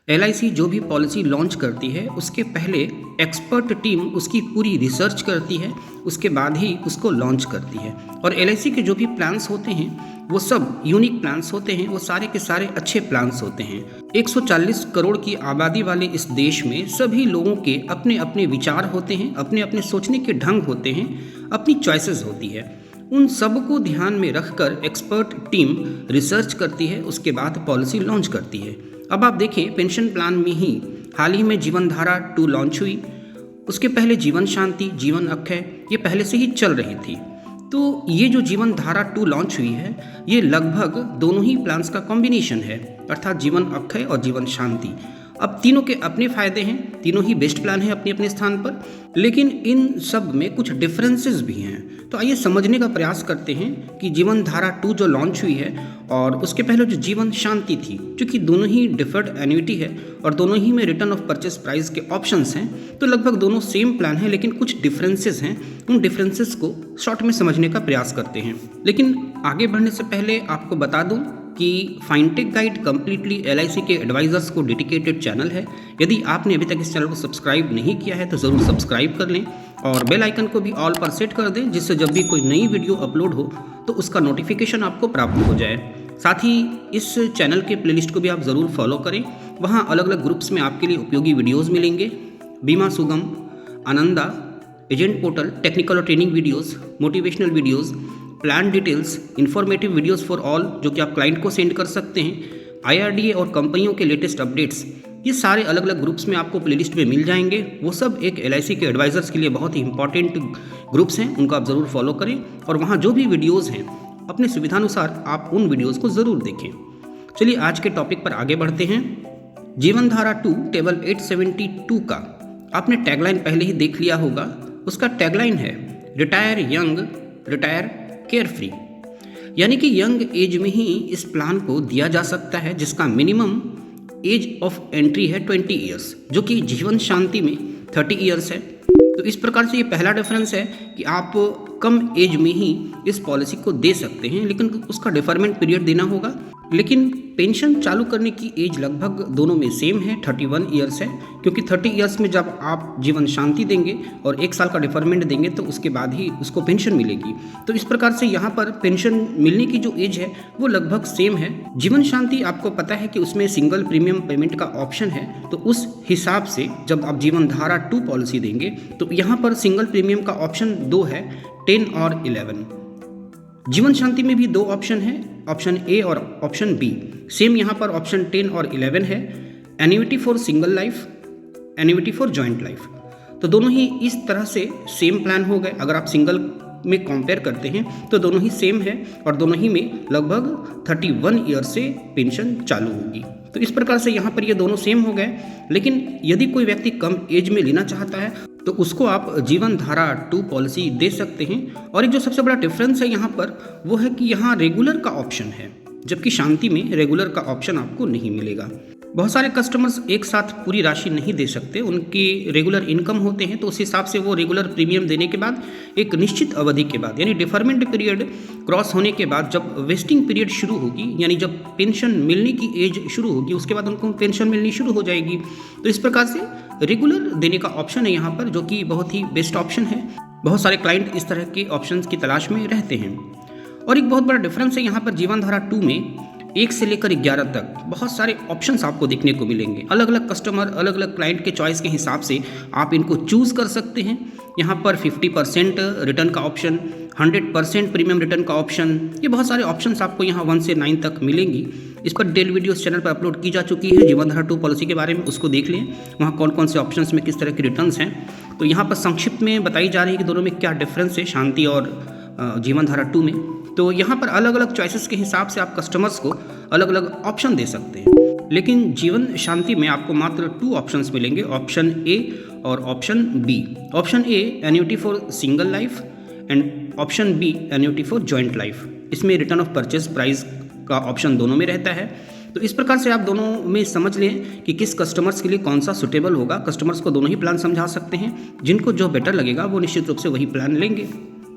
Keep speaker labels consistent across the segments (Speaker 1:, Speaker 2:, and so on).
Speaker 1: LIC जो भी policy launch करती है उसके पहले एक्सपर्ट टीम उसकी पूरी रिसर्च करती है, उसके बाद ही उसको लॉन्च करती है। और एलआईसी के जो भी प्लान्स होते हैं वो सब यूनिक प्लान्स होते हैं, वो सारे के सारे अच्छे प्लान्स होते हैं। 140 करोड़ की आबादी वाले इस देश में सभी लोगों के अपने अपने विचार होते हैं, अपने अपने सोचने के ढंग होते हैं, अपनी चॉइसेस होती है। उन सब को ध्यान में रखकर एक्सपर्ट टीम रिसर्च करती है, उसके बाद पॉलिसी लॉन्च करती है। अब आप देखें, पेंशन प्लान में ही हाल ही में जीवन धारा 2 लॉन्च हुई। उसके पहले जीवन शांति, जीवन अक्षय ये पहले से ही चल रही थी। तो ये जो जीवन धारा 2 लॉन्च हुई है ये लगभग दोनों ही प्लान्स का कॉम्बिनेशन है, अर्थात जीवन अक्षय और जीवन शांति। अब तीनों के अपने फ़ायदे हैं, तीनों ही बेस्ट प्लान हैं अपने अपने स्थान पर, लेकिन इन सब में कुछ डिफरेंसेस भी हैं। तो आइए समझने का प्रयास करते हैं कि जीवन धारा 2 जो लॉन्च हुई है और उसके पहले जो जीवन शांति थी, क्योंकि दोनों ही डिफर्ड एन्युटी है और दोनों ही में रिटर्न ऑफ परचेस प्राइस के ऑप्शंस हैं, तो लगभग दोनों सेम प्लान है, लेकिन कुछ डिफरेंसेस हैं। उन डिफरेंसेस को शॉर्ट में समझने का प्रयास करते हैं। लेकिन आगे बढ़ने से पहले आपको बता दूं कि फाइनटेक गाइड कम्प्लीटली एलआईसी के एडवाइजर्स को डेडिकेटेड चैनल है। यदि आपने अभी तक इस चैनल को सब्सक्राइब नहीं किया है तो ज़रूर सब्सक्राइब कर लें और बेल आइकन को भी ऑल पर सेट कर दें, जिससे जब भी कोई नई वीडियो अपलोड हो तो उसका नोटिफिकेशन आपको प्राप्त हो जाए। साथ ही इस चैनल के प्लेलिस्ट को भी आप ज़रूर फॉलो करें, वहाँ अलग अलग ग्रुप्स में आपके लिए उपयोगी वीडियोज़ मिलेंगे। बीमा सुगम, आनंदा, एजेंट पोर्टल, टेक्निकल और training videos, motivational videos, plan details, informative videos for all जो कि आप क्लाइंट को सेंड कर सकते हैं, आईआरडीए और कंपनियों के लेटेस्ट अपडेट्स, ये सारे अलग अलग ग्रुप्स में आपको प्लेलिस्ट में मिल जाएंगे। वो सब एक एलआईसी के एडवाइजर्स के लिए बहुत ही इंपॉर्टेंट ग्रुप्स हैं, उनको आप ज़रूर फॉलो करें और वहाँ जो भी वीडियोज़ हैं अपने सुविधानुसार आप उन वीडियोज़ को ज़रूर देखें। चलिए आज के टॉपिक पर आगे बढ़ते हैं। जीवन धारा 2 टेबल 872 का आपने टैगलाइन पहले ही देख लिया होगा। उसका टैगलाइन है retire young, retire care free, यानी कि यंग एज में ही इस प्लान को दिया जा सकता है, जिसका मिनिमम एज ऑफ एंट्री है 20 ईयर्स, जो कि जीवन शांति में 30 ईयर्स है। तो इस प्रकार से ये पहला डिफरेंस है कि आप कम एज में ही इस पॉलिसी को दे सकते हैं, लेकिन उसका डिफरमेंट पीरियड देना होगा। लेकिन पेंशन चालू करने की एज लगभग दोनों में सेम है, 31 ईयर्स है, क्योंकि 30 ईयर्स में जब आप जीवन शांति देंगे और 1 साल का डिफरमेंट देंगे तो उसके बाद ही उसको पेंशन मिलेगी। तो इस प्रकार से यहाँ पर पेंशन मिलने की जो एज है वो लगभग सेम है। जीवन शांति आपको पता है कि उसमें सिंगल प्रीमियम पेमेंट का ऑप्शन है, तो उस हिसाब से जब आप जीवन धारा 2 पॉलिसी देंगे तो यहाँ पर सिंगल प्रीमियम का ऑप्शन 2 है, 10 और 11। जीवन शांति में भी 2 ऑप्शन है, ऑप्शन ए और ऑप्शन बी। सेम यहाँ पर ऑप्शन 10 और 11 है, annuity for single life, annuity for joint life. तो दोनों ही इस तरह से सेम प्लान हो गए। अगर आप सिंगल में कंपेयर करते हैं तो दोनों ही सेम है और दोनों ही में लगभग 31 ईयर से पेंशन चालू होगी। तो इस प्रकार से यहाँ पर ये दोनों सेम हो गए। लेकिन यदि कोई व्यक्ति कम एज में लेना चाहता है तो उसको आप जीवन धारा 2 पॉलिसी दे सकते हैं। और एक जो सबसे बड़ा डिफरेंस है यहाँ पर वो है कि यहाँ रेगुलर का ऑप्शन है, जबकि शांति में रेगुलर का ऑप्शन आपको नहीं मिलेगा। बहुत सारे कस्टमर्स एक साथ पूरी राशि नहीं दे सकते, उनकी रेगुलर इनकम होते हैं, तो उस हिसाब से वो रेगुलर प्रीमियम देने के बाद एक निश्चित अवधि के बाद, यानी डिफरमेंट पीरियड क्रॉस होने के बाद जब वेस्टिंग पीरियड शुरू होगी, यानी जब पेंशन मिलने की एज शुरू होगी, उसके बाद उनको पेंशन मिलनी शुरू हो जाएगी। तो इस प्रकार से रेगुलर देने का ऑप्शन है यहाँ पर, जो कि बहुत ही बेस्ट ऑप्शन है। बहुत सारे क्लाइंट इस तरह के ऑप्शंस की तलाश में रहते हैं। और एक बहुत बड़ा डिफरेंस है यहाँ पर जीवन धारा 2 में 1 से लेकर 11 तक बहुत सारे ऑप्शंस आपको देखने को मिलेंगे। अलग अलग कस्टमर, अलग अलग क्लाइंट के चॉइस के हिसाब से आप इनको चूज़ कर सकते हैं। यहाँ पर 50% रिटर्न का ऑप्शन, 100% प्रीमियम रिटर्न का ऑप्शन, ये बहुत सारे ऑप्शंस आपको यहाँ 1 से 9 तक मिलेंगी। इस पर डेली वीडियोस चैनल पर अपलोड की जा चुकी है जीवन धारा 2 पॉलिसी के बारे में, उसको देख लें। वहाँ कौन कौन से ऑप्शंस में किस तरह के रिटर्न्स हैं। तो यहाँ पर संक्षिप्त में बताई जा रही है कि दोनों में क्या डिफरेंस है शांति और जीवन धारा 2 में। तो यहाँ पर अलग अलग चॉइसेस के हिसाब से आप कस्टमर्स को अलग अलग ऑप्शन दे सकते हैं। लेकिन जीवन शांति में आपको मात्र 2 ऑप्शंस मिलेंगे, ऑप्शन ए और option B. Option A annuity for single life and option B annuity for joint life. इसमें रिटर्न ऑफ परचेज प्राइस का ऑप्शन दोनों में रहता है। तो इस प्रकार से आप दोनों में समझ लें कि किस कस्टमर्स के लिए कौन सा सुटेबल होगा। कस्टमर्स को दोनों ही प्लान समझा सकते हैं, जिनको जो बेटर लगेगा वो निश्चित रूप से वही प्लान लेंगे।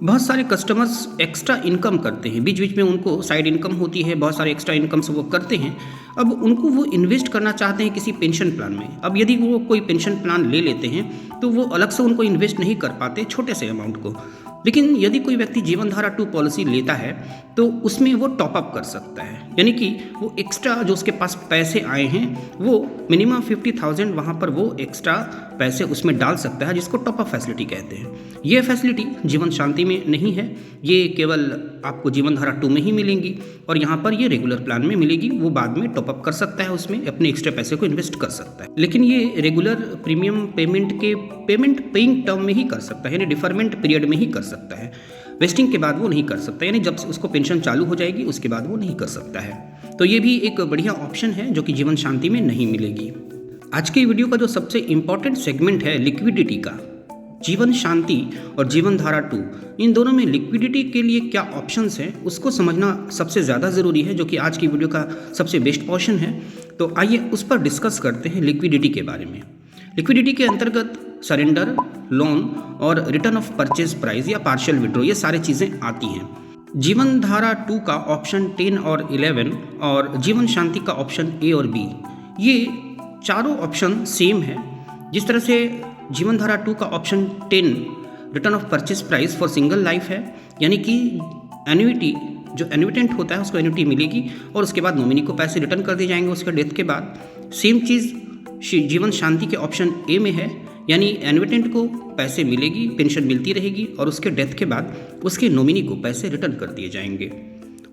Speaker 1: बहुत सारे कस्टमर्स एक्स्ट्रा इनकम करते हैं, बीच बीच में उनको साइड इनकम होती है, बहुत सारे एक्स्ट्रा इनकम्स वो करते हैं। अब उनको वो इन्वेस्ट करना चाहते हैं किसी पेंशन प्लान में। अब यदि वो कोई पेंशन प्लान ले लेते हैं तो वो अलग से उनको इन्वेस्ट नहीं कर पाते छोटे से अमाउंट को। लेकिन यदि कोई व्यक्ति जीवन धारा 2 पॉलिसी लेता है तो उसमें वो टॉपअप कर सकता है, यानी कि वो एक्स्ट्रा जो उसके पास पैसे आए हैं वो मिनिमम 50,000 वहाँ पर वो एक्स्ट्रा पैसे उसमें डाल सकता है, जिसको टॉपअप फैसिलिटी कहते हैं। ये फैसिलिटी जीवन शांति में नहीं है, ये केवल आपको जीवन धारा 2 में ही मिलेंगी और यहाँ पर ये रेगुलर प्लान में मिलेगी। वो बाद में टॉपअप कर सकता है, उसमें अपने एक्स्ट्रा पैसे को इन्वेस्ट कर सकता है। लेकिन ये रेगुलर प्रीमियम पेमेंट के पेमेंट पेइंग टर्म में ही कर सकता है, यानी डिफरमेंट पीरियड में ही कर सकता है। वेस्टिंग के बाद वो नहीं कर सकता, यानी जब उसको पेंशन चालू हो जाएगी उसके बाद वो नहीं कर सकता है। तो ये भी एक बढ़िया ऑप्शन है जो कि जीवन शांति में नहीं मिलेगी। आज के वीडियो का जो सबसे इम्पॉर्टेंट सेगमेंट है लिक्विडिटी का, जीवन शांति और जीवन धारा 2, इन दोनों में लिक्विडिटी के लिए क्या ऑप्शंस हैं उसको समझना सबसे ज़्यादा ज़रूरी है, जो कि आज की वीडियो का सबसे बेस्ट पोर्शन है। तो आइए उस पर डिस्कस करते हैं लिक्विडिटी के बारे में। लिक्विडिटी के अंतर्गत सरेंडर, लोन और रिटर्न ऑफ परचेज प्राइस या पार्शियल विड्रॉ, ये सारी चीज़ें आती हैं। जीवन धारा 2 का ऑप्शन 10 और 11 और जीवन शांति का ऑप्शन ए और बी, ये चारों ऑप्शन सेम है। जिस तरह से जीवन धारा 2 का option 10 return of purchase price for single life है, यानी कि एन्युइटी, जो एन्युइटेंट होता है उसको एन्युइटी मिलेगी और उसके बाद नॉमिनी को पैसे रिटर्न कर दिए जाएंगे उसके डेथ के बाद। सेम चीज़ जीवन शांति के ऑप्शन ए में है, यानी एन्युइटेंट को पैसे मिलेगी, पेंशन मिलती रहेगी और उसके डेथ के बाद उसके नॉमिनी को पैसे रिटर्न कर दिए जाएंगे।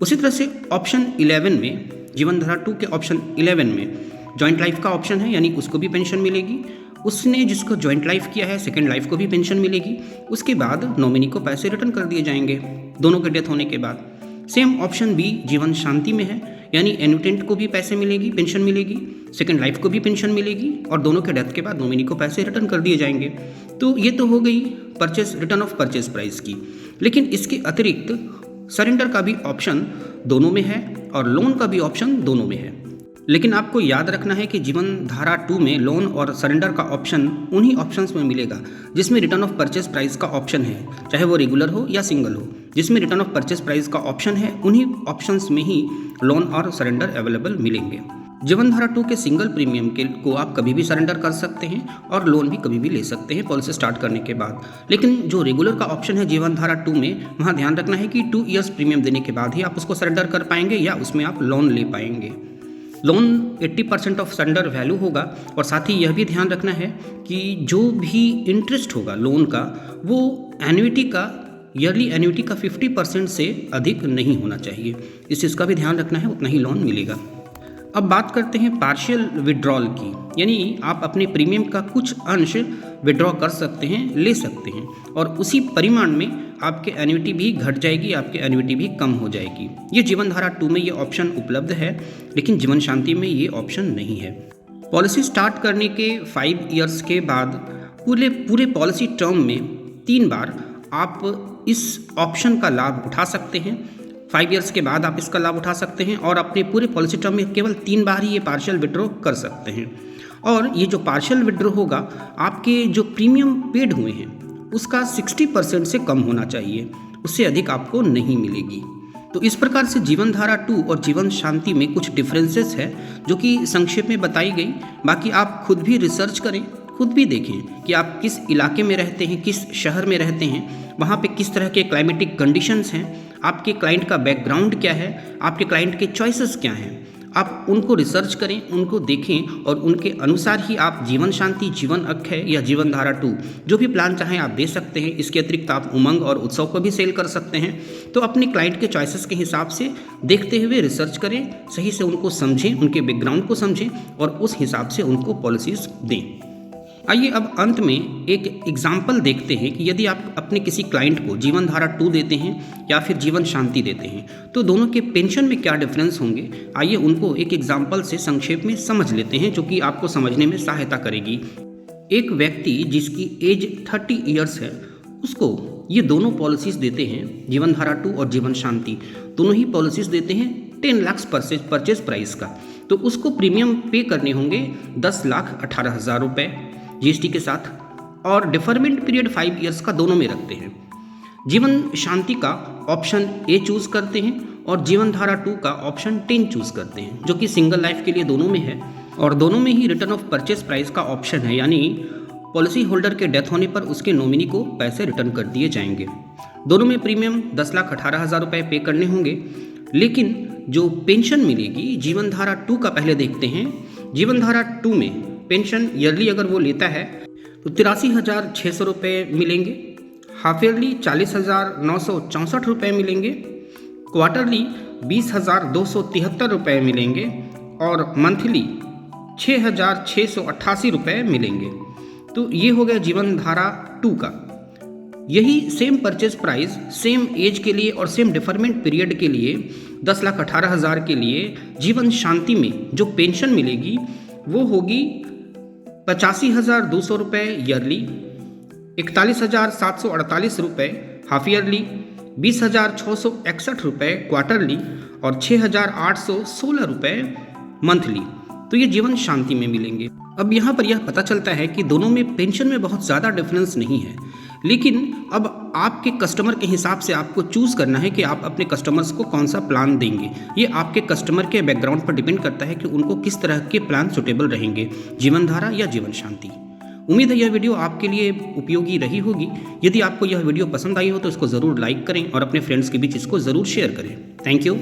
Speaker 1: उसी तरह से ऑप्शन 11 में, जीवन धारा 2 के ऑप्शन 11 में जॉइंट लाइफ का ऑप्शन है, यानी उसको भी पेंशन मिलेगी। उसने जिसको जॉइंट लाइफ किया है सेकेंड लाइफ को भी पेंशन मिलेगी, उसके बाद नॉमिनी को पैसे रिटर्न कर दिए जाएंगे दोनों के डेथ होने के बाद। सेम ऑप्शन बी जीवन शांति में है, यानी एन्युटेंट को भी पैसे मिलेगी, पेंशन मिलेगी, सेकेंड लाइफ को भी पेंशन मिलेगी और दोनों के डेथ के बाद नॉमिनी को पैसे रिटर्न कर दिए जाएंगे। तो ये तो हो गई purchase, return of purchase price की। लेकिन इसके अतिरिक्त सरेंडर का भी ऑप्शन दोनों में है और लोन का भी ऑप्शन दोनों में है। लेकिन आपको याद रखना है कि जीवन धारा 2 में लोन और सरेंडर का ऑप्शन उन्हीं ऑप्शंस में मिलेगा जिसमें रिटर्न ऑफ परचेस प्राइस का ऑप्शन है, चाहे वो रेगुलर हो या सिंगल हो। जिसमें रिटर्न ऑफ परचेस प्राइस का ऑप्शन है उन्हीं ऑप्शंस में ही लोन और सरेंडर अवेलेबल मिलेंगे। जीवन धारा 2 के सिंगल प्रीमियम के को आप कभी भी सरेंडर कर सकते हैं और लोन भी कभी भी ले सकते हैं पॉलिसी स्टार्ट करने के बाद। लेकिन जो रेगुलर का ऑप्शन है जीवन धारा 2 में, वहाँ ध्यान रखना है कि 2 ईयर्स प्रीमियम देने के बाद ही आप उसको सरेंडर कर पाएंगे या उसमें आप लोन ले पाएंगे। लोन 80% ऑफ सरेंडर वैल्यू होगा और साथ ही यह भी ध्यान रखना है कि जो भी इंटरेस्ट होगा लोन का वो एन्युइटी का, ईयरली एन्युइटी का 50% से अधिक नहीं होना चाहिए। इस चीज़ का भी ध्यान रखना है, उतना ही लोन मिलेगा। अब बात करते हैं पार्शियल विड्रॉल की, यानी आप अपने प्रीमियम का कुछ अंश विड्रॉ कर सकते हैं, ले सकते हैं और उसी परिमाण में आपके एन्युइटी भी घट जाएगी, आपके एन्युइटी भी कम हो जाएगी। ये जीवन धारा 2 में ये ऑप्शन उपलब्ध है, लेकिन जीवन शांति में ये ऑप्शन नहीं है। पॉलिसी स्टार्ट करने के 5 ईयर्स के बाद पूरे पॉलिसी टर्म में 3 बार आप इस ऑप्शन का लाभ उठा सकते हैं। 5 ईयर्स के बाद आप इसका लाभ उठा सकते हैं और अपने पूरे पॉलिसी टर्म में केवल 3 बार ही ये पार्शियल विड्रॉ कर सकते हैं। और ये जो पार्शियल विड्रॉ होगा, आपके जो प्रीमियम पेड हुए हैं उसका 60% से कम होना चाहिए, उससे अधिक आपको नहीं मिलेगी। तो इस प्रकार से जीवन धारा 2 और जीवन शांति में कुछ डिफरेंसेस है जो कि संक्षेप में बताई गई। बाकी आप खुद भी रिसर्च करें, खुद भी देखें कि आप किस इलाके में रहते हैं, किस शहर में रहते हैं, वहाँ पे किस तरह के क्लाइमेटिक कंडीशंस हैं, आपके क्लाइंट का बैकग्राउंड क्या है, आपके क्लाइंट के चॉइसेस क्या हैं। आप उनको रिसर्च करें, उनको देखें और उनके अनुसार ही आप जीवन शांति, जीवन अक्षय या जीवन धारा 2 जो भी प्लान चाहें आप दे सकते हैं। इसके अतिरिक्त आप उमंग और उत्सव को भी सेल कर सकते हैं। तो अपने क्लाइंट के चॉइसेस के हिसाब से देखते हुए रिसर्च करें, सही से उनको समझें, उनके बैकग्राउंड को समझें और उस हिसाब से उनको पॉलिसीज़ दें। आइए अब अंत में एक एग्जाम्पल देखते हैं कि यदि आप अपने किसी क्लाइंट को जीवन धारा 2 देते हैं या फिर जीवन शांति देते हैं तो दोनों के पेंशन में क्या डिफरेंस होंगे। आइए उनको एक एग्जाम्पल से संक्षेप में समझ लेते हैं जो कि आपको समझने में सहायता करेगी। एक व्यक्ति जिसकी एज 30 ईयर्स है उसको ये दोनों पॉलिसीज देते हैं, जीवन धारा 2 और जीवन शांति दोनों ही पॉलिसीज देते हैं 10 लाख परचेज प्राइस का। तो उसको प्रीमियम पे करने होंगे 10,18,000 रुपये GST के साथ और डिफरमेंट पीरियड 5 ईयर्स का दोनों में रखते हैं। जीवन शांति का ऑप्शन ए चूज़ करते हैं और जीवन धारा 2 का ऑप्शन 10 चूज़ करते हैं, जो कि सिंगल लाइफ के लिए दोनों में है और दोनों में ही रिटर्न ऑफ परचेस प्राइस का ऑप्शन है, यानी पॉलिसी होल्डर के डेथ होने पर उसके नॉमिनी को पैसे रिटर्न कर दिए जाएंगे। दोनों में प्रीमियम 10,18,000 रुपये पे करने होंगे, लेकिन जो पेंशन मिलेगी जीवन धारा 2 का पहले देखते हैं। जीवन धारा 2 में पेंशन ईयरली अगर वो लेता है तो 83,600 रुपये मिलेंगे, हाफ ईयरली 40,964 रुपये मिलेंगे, क्वार्टरली 20,273 रुपये मिलेंगे और मंथली 6,688 रुपये मिलेंगे। तो ये हो गया जीवन धारा 2 का। यही same purchase price same age के लिए और सेम डिफरमेंट पीरियड के लिए 10,18,000 के लिए जीवन शांति में जो पेंशन मिलेगी वो होगी 85,200 रुपये ईयरली, 41,748 रुपये हाफ ईयरली, 20,661 रुपये क्वार्टरली और 6,816 रुपये मंथली। तो ये जीवन शांति में मिलेंगे। अब यहाँ पर यह पता चलता है कि दोनों में पेंशन में बहुत ज़्यादा डिफरेंस नहीं है, लेकिन अब आपके कस्टमर के हिसाब से आपको चूज़ करना है कि आप अपने कस्टमर्स को कौन सा प्लान देंगे। ये आपके कस्टमर के बैकग्राउंड पर डिपेंड करता है कि उनको किस तरह के प्लान सुटेबल रहेंगे, जीवन धारा या जीवन शांति। उम्मीद है यह वीडियो आपके लिए उपयोगी रही होगी। यदि आपको यह वीडियो पसंद आई हो तो इसको ज़रूर लाइक करें और अपने फ्रेंड्स के बीच इसको ज़रूर शेयर करें। Thank you.